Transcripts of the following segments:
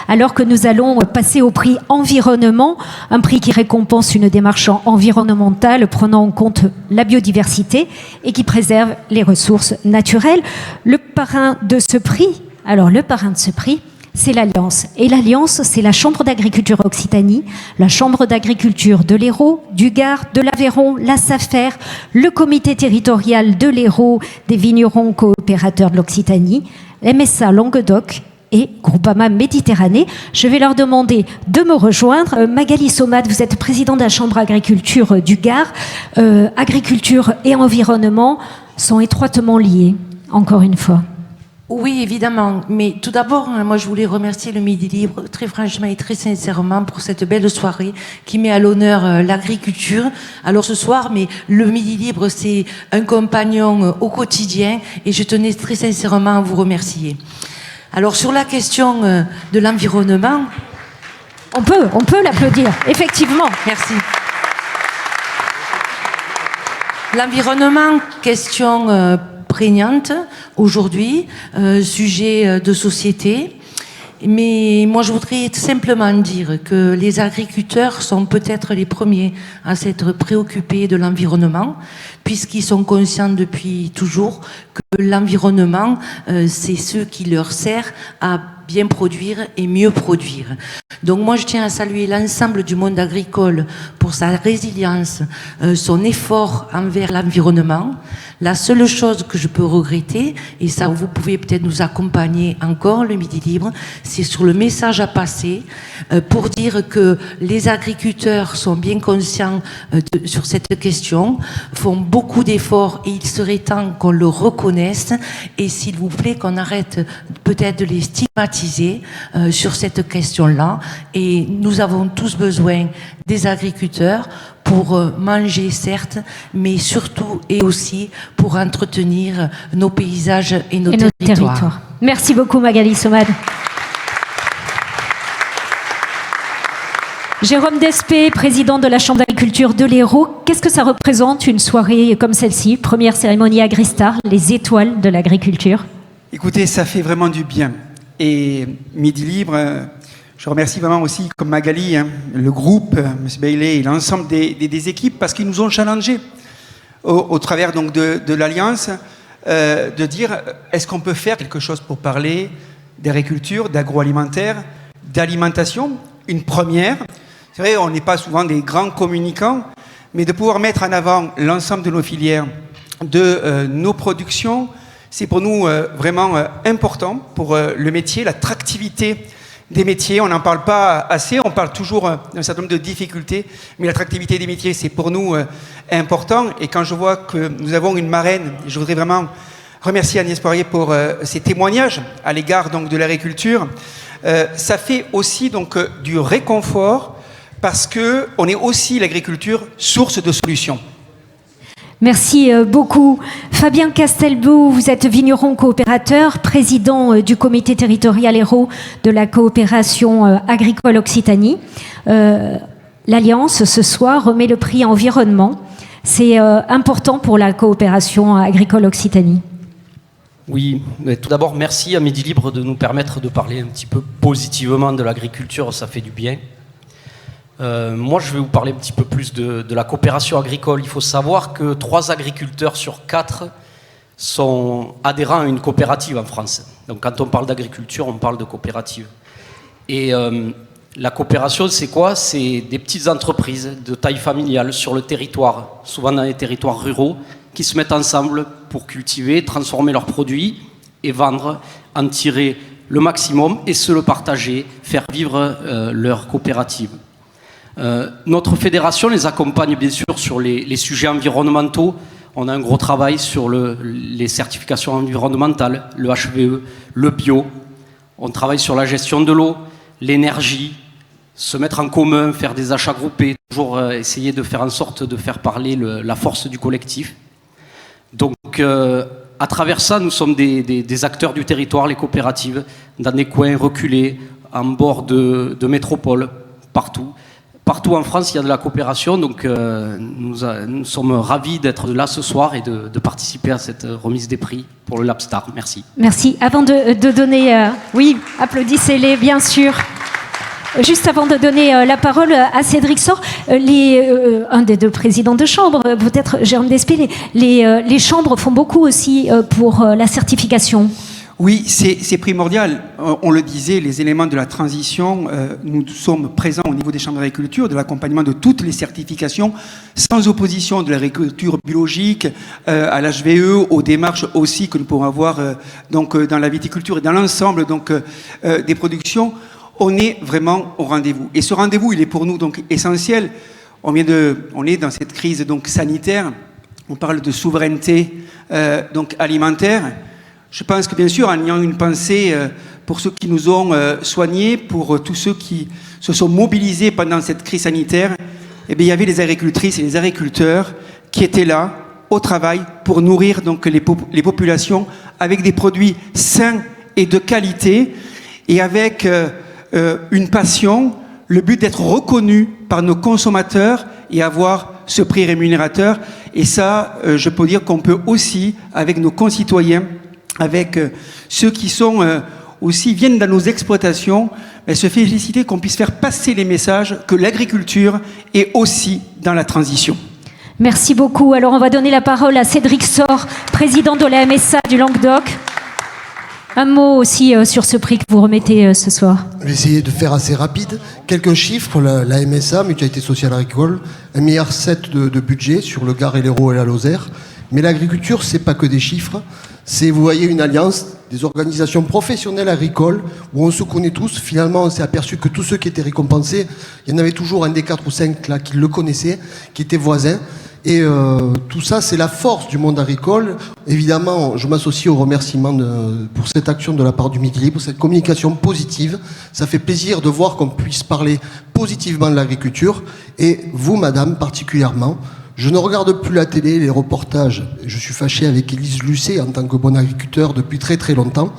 alors que nous allons passer au prix environnement, un prix qui récompense une démarche environnementale prenant en compte la biodiversité et qui préserve les ressources naturelles. Le parrain de ce prix, c'est l'Alliance. Et l'Alliance, c'est la Chambre d'agriculture Occitanie, la Chambre d'agriculture de l'Hérault, du Gard, de l'Aveyron, la SAFER, le comité territorial de l'Hérault, des vignerons coopérateurs de l'Occitanie, MSA Languedoc et Groupama Méditerranée. Je vais leur demander de me rejoindre. Magali Somad, vous êtes présidente de la Chambre d'agriculture du Gard. Agriculture et environnement sont étroitement liés, encore une fois. Oui, évidemment. Mais tout d'abord, moi, je voulais remercier le Midi Libre, très franchement et très sincèrement, pour cette belle soirée qui met à l'honneur l'agriculture. Alors ce soir, mais le Midi Libre, c'est un compagnon au quotidien et je tenais très sincèrement à vous remercier. Alors sur la question de l'environnement... On peut l'applaudir, effectivement. Merci. L'environnement, question... prégnante aujourd'hui, sujet de société. Mais moi, je voudrais simplement dire que les agriculteurs sont peut-être les premiers à s'être préoccupés de l'environnement, puisqu'ils sont conscients depuis toujours que l'environnement, c'est ce qui leur sert à bien produire et mieux produire. Donc moi, je tiens à saluer l'ensemble du monde agricole pour sa résilience, son effort envers l'environnement. La seule chose que je peux regretter, et ça vous pouvez peut-être nous accompagner encore le Midi Libre, c'est sur le message à passer pour dire que les agriculteurs sont bien conscients sur cette question, font beaucoup d'efforts et il serait temps qu'on le reconnaisse et s'il vous plaît qu'on arrête peut-être de les stigmatiser sur cette question-là. Et nous avons tous besoin des agriculteurs pour manger, certes, mais surtout et aussi pour entretenir nos paysages et nos territoires. Merci beaucoup Magali Somad. Jérôme Despé, président de la Chambre d'agriculture de l'Hérault. Qu'est-ce que ça représente une soirée comme celle-ci, première cérémonie Agristar, les étoiles de l'agriculture? Écoutez, ça fait vraiment du bien. Et Midi Libre, je remercie vraiment aussi, comme Magali, le groupe, M. Bailey et l'ensemble des équipes, parce qu'ils nous ont challengés au travers donc de l'Alliance, de dire est-ce qu'on peut faire quelque chose pour parler d'agriculture, d'agroalimentaire, d'alimentation, une première. C'est vrai, on n'est pas souvent des grands communicants, mais de pouvoir mettre en avant l'ensemble de nos filières, de nos productions, c'est pour nous vraiment important pour le métier, l'attractivité des métiers. On n'en parle pas assez, on parle toujours d'un certain nombre de difficultés, mais l'attractivité des métiers, c'est pour nous important. Et quand je vois que nous avons une marraine, je voudrais vraiment remercier Agnès Poirier pour ses témoignages à l'égard donc de l'agriculture. Ça fait aussi donc du réconfort parce que on est aussi l'agriculture source de solutions. Merci beaucoup. Fabien Castelbeau, vous êtes vigneron coopérateur, président du comité territorial Hérault de la coopération agricole Occitanie. L'Alliance, ce soir, remet le prix environnement. C'est important pour la coopération agricole Occitanie. Oui, mais tout d'abord, merci à Midi Libre de nous permettre de parler un petit peu positivement de l'agriculture, ça fait du bien. Moi, je vais vous parler un petit peu plus de la coopération agricole. Il faut savoir que 3 agriculteurs sur 4 sont adhérents à une coopérative en France. Donc quand on parle d'agriculture, on parle de coopérative. Et la coopération, c'est quoi? C'est des petites entreprises de taille familiale sur le territoire, souvent dans les territoires ruraux, qui se mettent ensemble pour cultiver, transformer leurs produits et vendre, en tirer le maximum et se le partager, faire vivre leur coopérative. Notre fédération les accompagne bien sûr sur les sujets environnementaux. On a un gros travail sur les certifications environnementales, le HVE, le bio. On travaille sur la gestion de l'eau, l'énergie, se mettre en commun, faire des achats groupés, toujours essayer de faire en sorte de faire parler la force du collectif. Donc à travers ça, nous sommes des acteurs du territoire, les coopératives, dans des coins reculés, en bord de métropole, partout, partout en France, il y a de la coopération. Donc, nous sommes ravis d'être là ce soir et de participer à cette remise des prix pour le Labstar. Merci. Merci. Avant de donner... oui, applaudissez-les, bien sûr. Juste avant de donner la parole à Cédric Sor, un des deux présidents de chambre, peut-être Jérôme Despé, les chambres font beaucoup aussi pour la certification. Oui, c'est primordial. On le disait, les éléments de la transition, nous sommes présents au niveau des chambres d'agriculture, de l'accompagnement de toutes les certifications, sans opposition de l'agriculture biologique, à l'HVE, aux démarches aussi que nous pourrons avoir donc, dans la viticulture et dans l'ensemble donc, des productions. On est vraiment au rendez-vous. Et ce rendez-vous, il est pour nous donc essentiel. On est dans cette crise donc, sanitaire. On parle de souveraineté donc, alimentaire. Je pense que bien sûr, en ayant une pensée pour ceux qui nous ont soignés, pour tous ceux qui se sont mobilisés pendant cette crise sanitaire, eh bien, il y avait les agricultrices et les agriculteurs qui étaient là, au travail, pour nourrir donc, les populations avec des produits sains et de qualité, et avec une passion, le but d'être reconnu par nos consommateurs et avoir ce prix rémunérateur. Et ça, je peux dire qu'on peut aussi, avec nos concitoyens, avec ceux qui sont aussi viennent dans nos exploitations, se féliciter qu'on puisse faire passer les messages que l'agriculture est aussi dans la transition. Merci beaucoup. Alors on va donner la parole à Cédric Sor, président de la MSA du Languedoc. Un mot aussi sur ce prix que vous remettez ce soir. Je vais essayer de faire assez rapide. Quelques chiffres, la MSA, Mutualité Sociale Agricole, 1,7 milliard de budget sur le Gard et l'Hérault et la Lozère. Mais l'agriculture, c'est pas que des chiffres. C'est, vous voyez, une alliance des organisations professionnelles agricoles où on se connaît tous. Finalement, on s'est aperçu que tous ceux qui étaient récompensés, il y en avait toujours un des 4 ou 5 là qui le connaissaient, qui étaient voisins. Et tout ça, c'est la force du monde agricole. Évidemment, je m'associe au remerciement pour cette action de la part du Midi Libre, cette communication positive. Ça fait plaisir de voir qu'on puisse parler positivement de l'agriculture. Et vous, madame, particulièrement, je ne regarde plus la télé, les reportages. Je suis fâché avec Élise Lucet en tant que bon agriculteur depuis très très longtemps.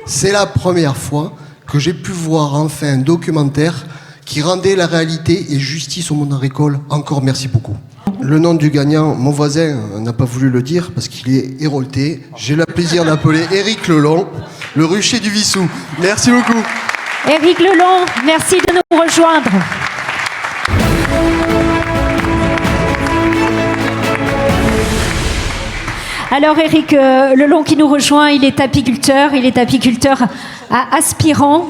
C'est la première fois que j'ai pu voir enfin un documentaire qui rendait la réalité et justice au monde agricole. Encore merci beaucoup. Le nom du gagnant, mon voisin n'a pas voulu le dire parce qu'il est hérolté. J'ai le plaisir d'appeler Éric Lelon, le rucher du Vissou. Merci beaucoup. Éric Lelon, merci de nous rejoindre. Alors Éric Lelon qui nous rejoint, il est apiculteur à Aspirant.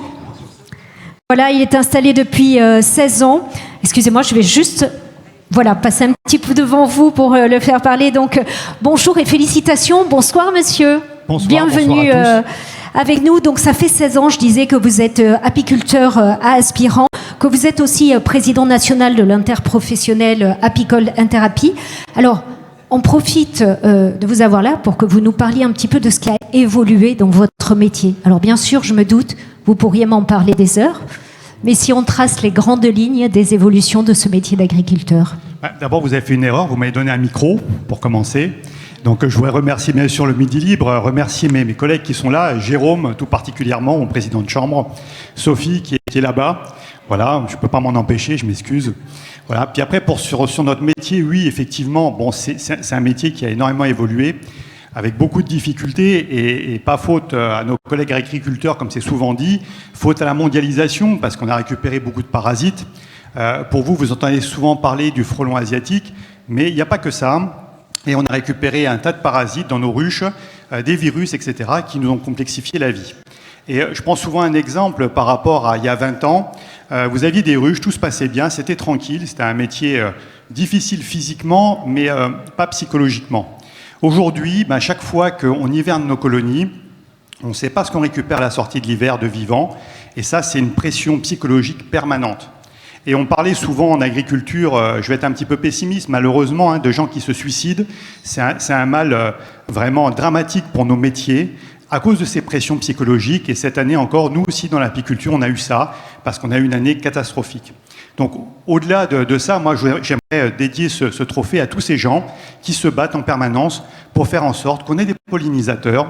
Voilà, il est installé depuis 16 ans. Excusez-moi, je vais juste passer un petit peu devant vous pour le faire parler. Donc bonjour et félicitations. Bonsoir monsieur. Bonsoir, bienvenue bonsoir avec nous. Donc ça fait 16 ans, je disais, que vous êtes apiculteur à Aspirant, que vous êtes aussi président national de l'interprofessionnel apicole Interapi. Alors, on profite de vous avoir là pour que vous nous parliez un petit peu de ce qui a évolué dans votre métier. Alors bien sûr, je me doute, vous pourriez m'en parler des heures, mais si on trace les grandes lignes des évolutions de ce métier d'agriculteur. D'abord, vous avez fait une erreur, vous m'avez donné un micro pour commencer. Donc je voudrais remercier bien sûr le Midi Libre, remercier mes collègues qui sont là, Jérôme tout particulièrement, mon président de chambre, Sophie qui est là-bas. Voilà, je ne peux pas m'en empêcher, je m'excuse. Voilà. Puis après, sur notre métier, oui, effectivement, c'est un métier qui a énormément évolué, avec beaucoup de difficultés, et pas faute à nos collègues agriculteurs, comme c'est souvent dit, faute à la mondialisation, parce qu'on a récupéré beaucoup de parasites. Pour vous, vous entendez souvent parler du frelon asiatique, mais il n'y a pas que ça. Et on a récupéré un tas de parasites dans nos ruches, des virus, etc., qui nous ont complexifié la vie. Et je prends souvent un exemple par rapport à il y a 20 ans. Vous aviez des ruches, tout se passait bien, c'était tranquille, c'était un métier difficile physiquement, mais pas psychologiquement. Aujourd'hui, chaque fois qu'on hiverne nos colonies, on ne sait pas ce qu'on récupère à la sortie de l'hiver de vivant, et ça, c'est une pression psychologique permanente. Et on parlait souvent en agriculture, je vais être un petit peu pessimiste, malheureusement, de gens qui se suicident. C'est un mal vraiment dramatique pour nos métiers, à cause de ces pressions psychologiques. Et cette année encore, nous aussi dans l'apiculture, on a eu ça, parce qu'on a eu une année catastrophique. Donc au-delà de ça, moi j'aimerais dédier ce trophée à tous ces gens qui se battent en permanence pour faire en sorte qu'on ait des pollinisateurs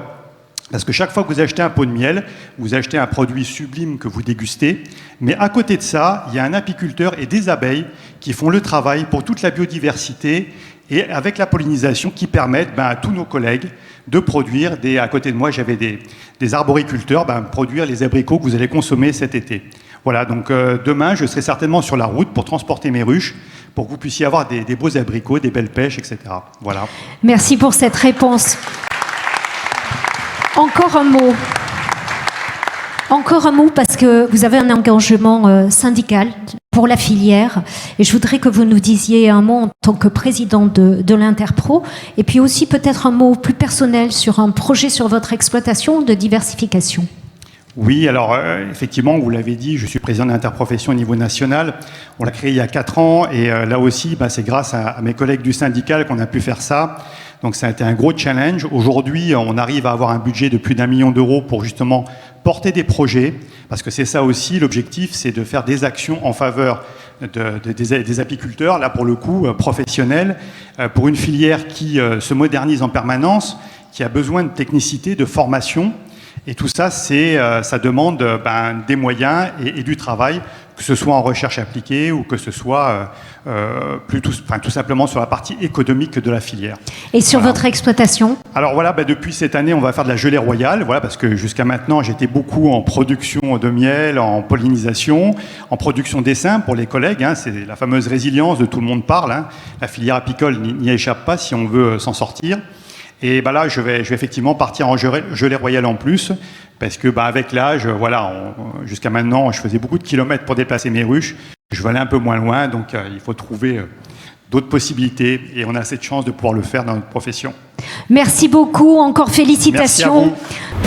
Parce que chaque fois que vous achetez un pot de miel, vous achetez un produit sublime que vous dégustez. Mais à côté de ça, il y a un apiculteur et des abeilles qui font le travail pour toute la biodiversité et avec la pollinisation qui permettent à tous nos collègues de produire à côté de moi, j'avais des arboriculteurs, produire les abricots que vous allez consommer cet été. Voilà, donc demain, je serai certainement sur la route pour transporter mes ruches, pour que vous puissiez avoir des beaux abricots, des belles pêches, etc. Voilà. Merci pour cette réponse. Encore un mot. Encore un mot parce que vous avez un engagement syndical pour la filière et je voudrais que vous nous disiez un mot en tant que président de l'Interpro et puis aussi peut-être un mot plus personnel sur un projet sur votre exploitation de diversification. Oui, alors effectivement, vous l'avez dit, je suis président de l'interprofession au niveau national. On l'a créé il y a 4 ans et là aussi, c'est grâce à mes collègues du syndical qu'on a pu faire ça. Donc ça a été un gros challenge. Aujourd'hui, on arrive à avoir un budget de plus d'1 million d'euros pour justement porter des projets, parce que c'est ça aussi, l'objectif, c'est de faire des actions en faveur des apiculteurs, là pour le coup, professionnels, pour une filière qui se modernise en permanence, qui a besoin de technicité, de formation. Et tout ça, ça demande des moyens et du travail, que ce soit en recherche appliquée ou que ce soit tout simplement sur la partie économique de la filière. Et sur votre exploitation ? Alors voilà, depuis cette année, on va faire de la gelée royale, parce que jusqu'à maintenant, j'étais beaucoup en production de miel, en pollinisation, en production d'essaims pour les collègues. C'est la fameuse résilience de tout le monde parle. La filière apicole n'y échappe pas si on veut s'en sortir. Et là, je vais effectivement partir en gelée royale en plus, parce que avec l'âge, jusqu'à maintenant, je faisais beaucoup de kilomètres pour déplacer mes ruches. Je vais aller un peu moins loin, donc il faut trouver d'autres possibilités. Et on a cette chance de pouvoir le faire dans notre profession. Merci beaucoup, encore félicitations. Merci à vous.